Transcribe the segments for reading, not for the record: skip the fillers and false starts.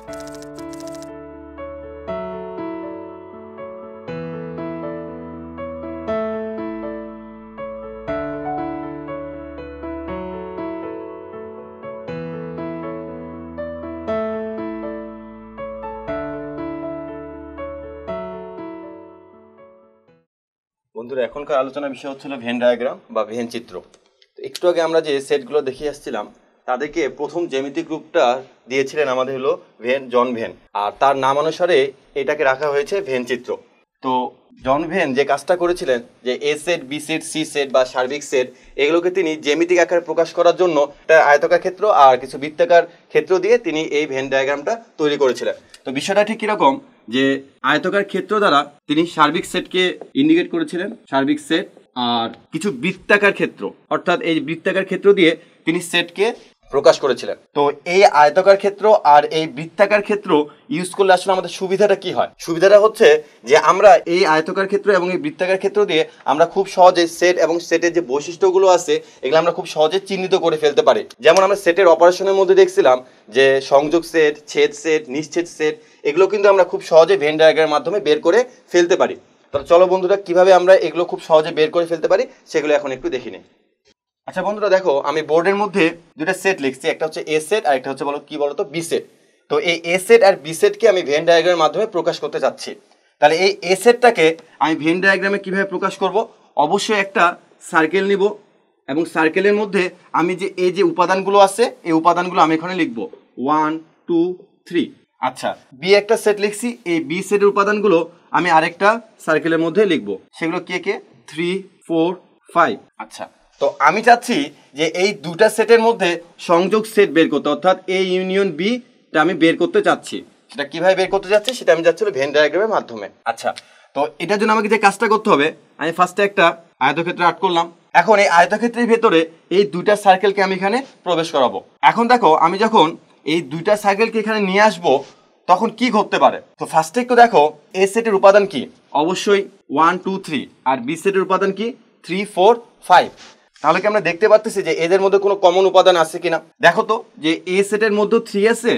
বন্ধুরা, এখনকার আলোচনার বিষয় হচ্ছিল ভেন ডায়াগ্রাম বা ভেন চিত্র। তো একটু আগে আমরা যে সেটগুলো দেখিয়ে আসছিলাম তাদেরকে প্রথম জ্যামিতিক রূপটা দিয়েছিলেন আমাদের হলো জন ভেন, আর তার নাম অনুসারে এটাকে রাখা হয়েছে ভেন চিত্র। তো জন ভেন যে কাজটা করেছিলেন যে A set, B set, C set বা সার্বিক সেট, এগুলোকে তিনি জ্যামিতিক আকারে প্রকাশ করার জন্য একটা আয়তাকার ক্ষেত্র আর কিছু বৃত্তাকার ক্ষেত্র দিয়ে তিনি এই ভেন ডায়াগ্রামটা তৈরি করেছিলেন। তো বিষয়টা ঠিক কিরকম যে আয়তাকার ক্ষেত্র দ্বারা তিনি সার্বিক সেটকে ইন্ডিকেট করেছিলেন, সার্বিক সেট, আর কিছু বৃত্তাকার ক্ষেত্র অর্থাৎ এই বৃত্তাকার ক্ষেত্র দিয়ে তিনি সেটকে প্রকাশ করেছিলেন। তো এই আয়তাকার ক্ষেত্র আর এই বৃত্তাকার ক্ষেত্র ইউজ করলে আসলে আমাদের সুবিধাটা কি হয়? সুবিধাটা হচ্ছে যে আমরা এই আয়তাকার ক্ষেত্র এবং এই বৃত্তাকার ক্ষেত্র দিয়ে আমরা খুব সহজে সেট এবং সেটের যে বৈশিষ্ট্যগুলো আছে এগুলো আমরা খুব সহজে চিহ্নিত করে ফেলতে পারি। যেমন আমরা সেটের অপারেশনের মধ্যে দেখছিলাম যে সংযোগ সেট, ছেদ সেট, নিশ্ছেদ সেট, এগুলো কিন্তু আমরা খুব সহজে ভেন ডায়াগ্রামের মাধ্যমে বের করে ফেলতে পারি। তাহলে চলো বন্ধুরা, কিভাবে আমরা এগুলো খুব সহজে বের করে ফেলতে পারি সেগুলো এখন একটু দেখে নিই। আচ্ছা বন্ধুরা দেখো, আমি বোর্ডের মধ্যে দুটো সেট লিখছি, একটা হচ্ছে এ সেট আর একটা হচ্ছে কি বলতো বি সেট। তো এই এ সেট আর বি সেটকে আমি ভেন ডায়াগ্রামের মাধ্যমে প্রকাশ করতে চাচ্ছি। তাহলে এই এ সেটটাকে আমি ভেন ডায়াগ্রামে কিভাবে প্রকাশ করব? অবশ্যই একটা সার্কেল নিব এবং সার্কেলের মধ্যে আমি যে এই যে উপাদানগুলো আছে এই উপাদানগুলো আমি এখানে লিখব 1 2 3। আচ্ছা, বি একটা সেট লিখছি, এই বি সেটের উপাদানগুলো আমি আরেকটা সার্কেলের মধ্যে লিখব, সেগুলো কে কে 3 4 5। আচ্ছা, তো আমি চাচ্ছি যে এই দুটা সেটের মধ্যে সংযোগ সেট বের করতে, অর্থাৎ এ ইউনিয়ন বি টা আমি বের করতে চাচ্ছি। সেটা কিভাবে বের করতে যাচ্ছি সেটা আমি যাচ্ছি ভেন ডায়াগ্রামের মাধ্যমে। আচ্ছা, তো এটার জন্য আমাকে যে কাজটা করতে হবে, আমি ফার্স্টে একটা আয়তক্ষেত্র আর্ট করলাম। এখন এই আয়তক্ষেত্রের ভেতরে এই দুইটা সার্কেলকে আমি এখানে প্রবেশ করাবো। এখন দেখো, আমি যখন এই দুইটা সার্কেলকে এখানে নিয়ে আসবো তখন কি ঘটতে পারে? তো ফার্স্টে একটু দেখো, এ সেটের উপাদান কি? অবশ্যই 1 2 3, আর বি সেটের উপাদান কি 3 4 5। তাহলে কি আমরা দেখতে পাচ্ছি যে এদের মধ্যে কোনো কমন উপাদান আছে কিনা? দেখো তো, যে এ সেটের মধ্যে 3 আছে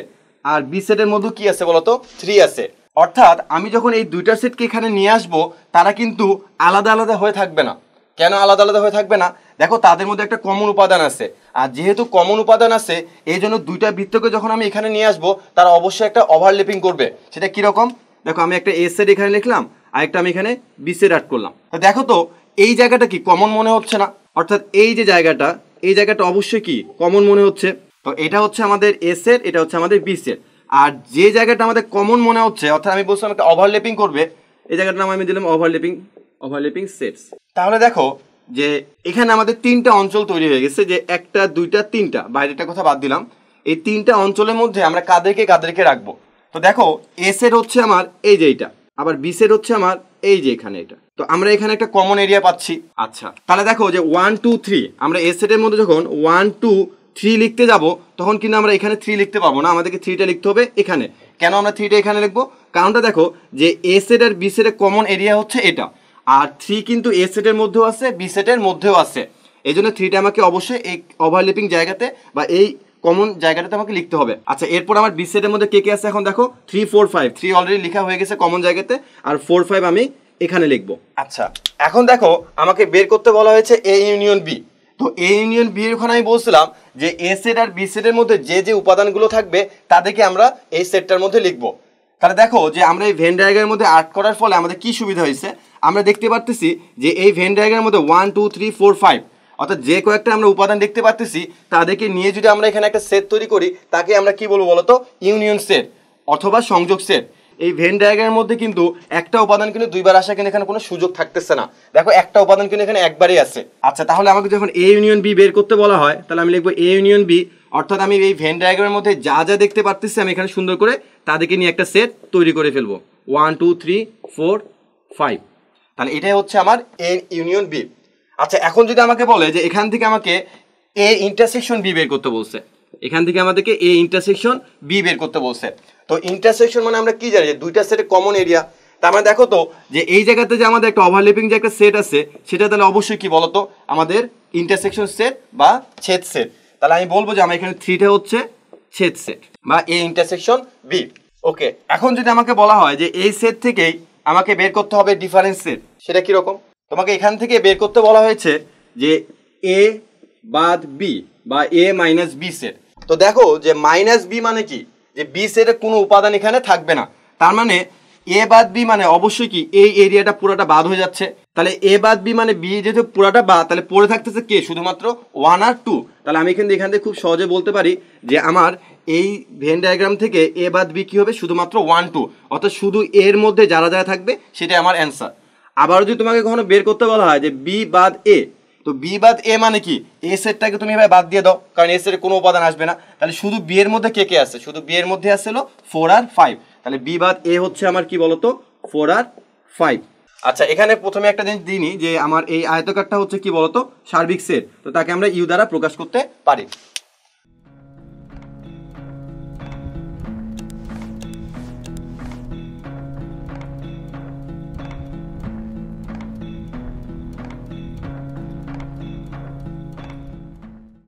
আর বি সেটের মধ্যে কি আছে বলতো? 3 আছে। অর্থাৎ আমি যখন এই দুইটা সেটকে এখানে নিয়ে আসবো তারা কিন্তু আলাদা আলাদা হয়ে থাকবে না। কেন আলাদা আলাদা হয়ে থাকবে না? দেখো, তাদের মধ্যে একটা কমন উপাদান আছে, আর যেহেতু কমন উপাদান আছে এই জন্য দুইটা বৃত্তকে যখন আমি এখানে নিয়ে আসবো তারা অবশ্যই একটা ওভারল্যাপিং করবে। সেটা কিরকম? দেখো, আমি একটা এ সেট এখানে লিখলাম আর একটা আমি এখানে বি সেট অ্যাড করলাম। তো দেখো তো, এই জায়গাটা কি কমন মনে হচ্ছে না? অর্থাৎ এই যে জায়গাটা, এই জায়গাটা অবশ্যই কি কমন মনে হচ্ছে। তো এটা হচ্ছে আমাদের এ সেট, এটা হচ্ছে আমাদের বি সেট। আর যে জায়গাটা আমাদের কমন মনে হচ্ছে, অর্থাৎ আমি বলছিলাম একটা ওভারল্যাপিং করবে, এই জায়গাটার নাম আমি দিলাম ওভারল্যাপিং সেটস। তাহলে দেখো যে এখানে আমাদের তিনটা অঞ্চল তৈরি হয়ে গেছে, যে একটা দুইটা তিনটা, বাইরেটা কথা বাদ দিলাম। এই তিনটা অঞ্চলের মধ্যে আমরা কাদেরকে কাদেরকে রাখবো? তো দেখো, এ সেট হচ্ছে আমার এই যে এইটা, আবার বি সেট হচ্ছে আমার এই যে এখানে এটা। তো আমরা এখানে একটা কমন এরিয়া পাচ্ছি। আচ্ছা, তাহলে দেখো যে 1 2 3, আমরা এ সেটের মধ্যে যখন 1 2 3 লিখতে যাব তখন কিন্তু আমরা এখানে 3 লিখতে পারবো না, আমাদেরকে 3টা লিখতে হবে এখানে। কেন আমরা 3টা এখানে লিখবো? কারণটা দেখো যে এ সেট আর বি সেটের কমন এরিয়া হচ্ছে এটা, আর 3 কিন্তু এ সেটের মধ্যেও আছে বি সেটের মধ্যেও আছে। এই জন্য 3টা আমাকে অবশ্যই এই ওভারল্যাপিং জায়গাতে বা এই কমন জায়গাটাতে আমাকে লিখতে হবে। আচ্ছা, এরপর আমার বি সেটের মধ্যে কে কে আছে? এখন দেখো 3 4 5, 3 অলরেডি লেখা হয়ে গেছে কমন জায়গাতে, আর 4 5 আমি এখানে লিখবো। আচ্ছা, এখন দেখো আমাকে বের করতে বলা হয়েছে এ ইউনিয়ন বি। তো এ ইউনিয়ন বি এর ওখানে আমি বলছিলাম যে এ সেট আর বি সেটের মধ্যে যে যে উপাদানগুলো থাকবে তাদেরকে আমরা এই সেটটার মধ্যে লিখবো। তাহলে দেখো যে আমরা এই ভেন ডায়াগ্রামের মধ্যে আর্ট করার ফলে আমাদের কি সুবিধা হয়েছে? আমরা দেখতে পারতেছি যে এই ভেন ডায়াগ্রামের মধ্যে 1 2 3 4 5, অর্থাৎ যে কয়েকটা আমরা উপাদান দেখতে পারতেছি তাদেরকে নিয়ে যদি আমরা এখানে একটা সেট তৈরি করি তাকে আমরা কি বলবো বলতো? ইউনিয়ন সেট অথবা সংযোগ সেট। এই ভেন ডায়াগ্রামের মধ্যে কিন্তু একটা উপাদান কিন্তু দুইবার আসা কিন্তু এখানে কোনো সুযোগ থাকতেছে না। দেখো, একটা উপাদান কিন্তু এখানে একবারই আছে। আচ্ছা, তাহলে আমাকে যখন এ ইউনিয়ন বি বের করতে বলা হয় তাহলে আমি লিখবো এ ইউনিয়ন বি, অর্থাৎ আমি এই ভেন ডায়াগ্রামের মধ্যে যা যা দেখতে পারতেছি আমি এখানে সুন্দর করে তাদেরকে নিয়ে একটা সেট তৈরি করে ফেলবো 1 2 3 4 5। তাহলে এটাই হচ্ছে আমার এ ইউনিয়ন বি। আচ্ছা, এখন যদি আমাকে বলে যে এখান থেকে আমাকে এ ইন্টারসেকশন বি বের করতে বলছে, এখান থেকে আমাদেরকে এ ইন্টারসেকশন বি বের করতে বলছে। তো ইন্টারসেকশন মানে আমরা কি জানি যে দুইটা সেটের কমন এরিয়া। তার মানে দেখো তো যে এই জায়গাতে যে আমাদের একটা ওভারল্যাপিং যে একটা সেট আছে সেটা তাহলে অবশ্যই কি বলতো? আমাদের ইন্টারসেকশন সেট বা ছেদ সেট। তাহলে আমি বলবো যে আমার এখানে 3টা হচ্ছে ছেদ সেট বা এ ইন্টারসেকশন বি। ওকে, এখন যদি আমাকে বলা হয় যে এই সেট থেকেই আমাকে বের করতে হবে ডিফারেন্স সেট, সেটা কিরকম? তোমাকে এখান থেকে বের করতে বলা হয়েছে যে এ বাদ বি বা এ মাইনাস বি সেট। তো দেখো যে মাইনাস বি মানে কি, যে বি সেটের কোনো উপাদান এখানে থাকবে না, তার মানে এ বাদ বি মানে অবশ্যই কি এই এরিয়াটা পুরোটা বাদ হয়ে যাচ্ছে। তাহলে এ বাদ বি মানে বি যেহেতু পুরোটা বাদ, তাহলে পড়ে থাকতেছে কে, শুধুমাত্র 1 আর 2। তাহলে আমি কিন্তু এখান থেকে খুব সহজে বলতে পারি যে আমার এই ভেন ডায়াগ্রাম থেকে এ বাদ বি কি হবে, শুধুমাত্র 1 2, অর্থাৎ শুধু এর মধ্যে যারা যারা থাকবে সেটাই আমার অ্যান্সার। আবার যদি তোমাকে কখনো বের করতে বলা হয় যে বি বাদ এ, তো বি বাদ এ মানে কি, এ সেটটাকে তুমি এভাবে বাদ দিয়ে দাও, কারণ এ সেটের কোনো উপাদান আসবে না। তাহলে শুধু বি এর মধ্যে কে কে আছে, শুধু বি এর মধ্যে আসছিল 4 আর 5। তাহলে বি বাদ এ হচ্ছে আমার কি বলতো, 4 আর 5। আচ্ছা, এখানে প্রথমে একটা জিনিস দিইনি যে আমার এই আয়তকারটা হচ্ছে কি বলতো, সার্বিক সেট, তো তাকে আমরা ইউ দ্বারা প্রকাশ করতে পারি।